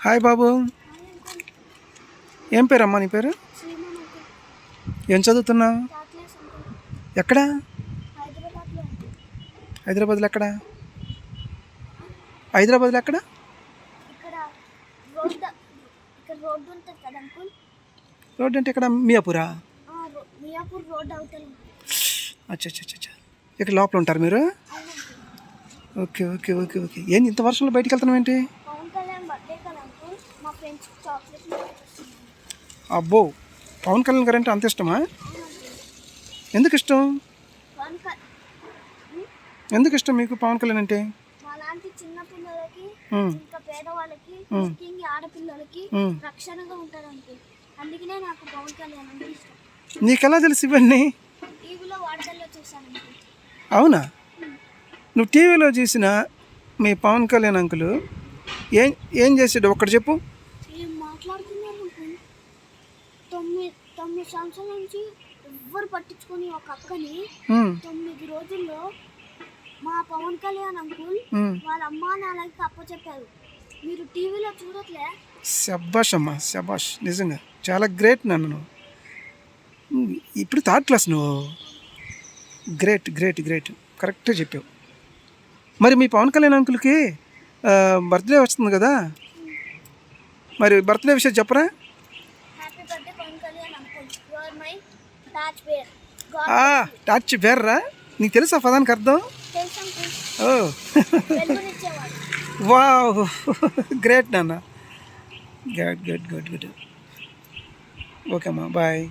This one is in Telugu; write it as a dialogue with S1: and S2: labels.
S1: హాయ్ బాబు. ఏం పేరమ్మా నీ పేరు? ఏం చదువుతున్నావు? ఎక్కడ? హైదరాబాద్లో ఎక్కడ? హైదరాబాద్లో ఎక్కడ? రోడ్ అంటే ఇక్కడ మియాపూరా? అచ్చా అచ్చా అచ్చా, ఇక్కడ లోపల ఉంటారు మీరు? Okay okay okay okay. ఏంటి ఇంత వర్షంలో బయటికి వెళ్తున్నావు ఏంటి? అబ్బో, పవన్ కళ్యాణ్ గారు అంటే అంత ఇష్టమా? ఎందుకు ఇష్టం? ఎందుకు ఇష్టం మీకు పవన్ కళ్యాణ్ అంటే?
S2: చిన్న పిల్లలకి, ఇంకా పేదవాళ్ళకి, ఆడపిల్లలకి రక్షణగా ఉంటారంటే అందుకనే నాకు పవన్ కళ్యాణ్ అంటే ఇష్టం.
S1: నీకెలా తెలుసు ఇవన్నీ?
S2: టీవీలో వార్తల్లో చూసాను.
S1: అవునా? నువ్వు టీవీలో చూసిన మీ పవన్ కళ్యాణ్ అంకులు ఏం ఏం చేసాడు ఒక్కటి చెప్పు.
S2: ఏం మాట్లాడుతున్నారు? 9 సంవత్సరాల నుంచి ఎవ్వరు పట్టించుకొని ఒక అక్కని 9 రోజుల్లో మా పవన్ కళ్యాణ్ అంకుల్ వాళ్ళ అమ్మా నాన్నకి అప్పచెప్పారు. మీరు టీవీలో చూడట్లే?
S1: శబాష్ అమ్మా, శబాష్, నిజంగా చాలా గ్రేట్. నన్ను ఇప్పుడు థర్డ్ క్లాస్ నువ్వు. గ్రేట్ గ్రేట్ గ్రేట్, కరెక్ట్గా చెప్పావు. మరి మీ పవన్ కళ్యాణ్ అంకుల్కి బర్త్డే వస్తుంది కదా, మరి బర్త్డే విషయం చెప్పరా?
S2: Happy birthday Pawan Kalyan uncle, you are my touch bear.
S1: Touch బేర్రా? నీకు తెలుసా పదానికి అర్థం? ఓ వావ్, గ్రేట్ నాన్న, good good good good. Okay అమ్మా, బాయ్.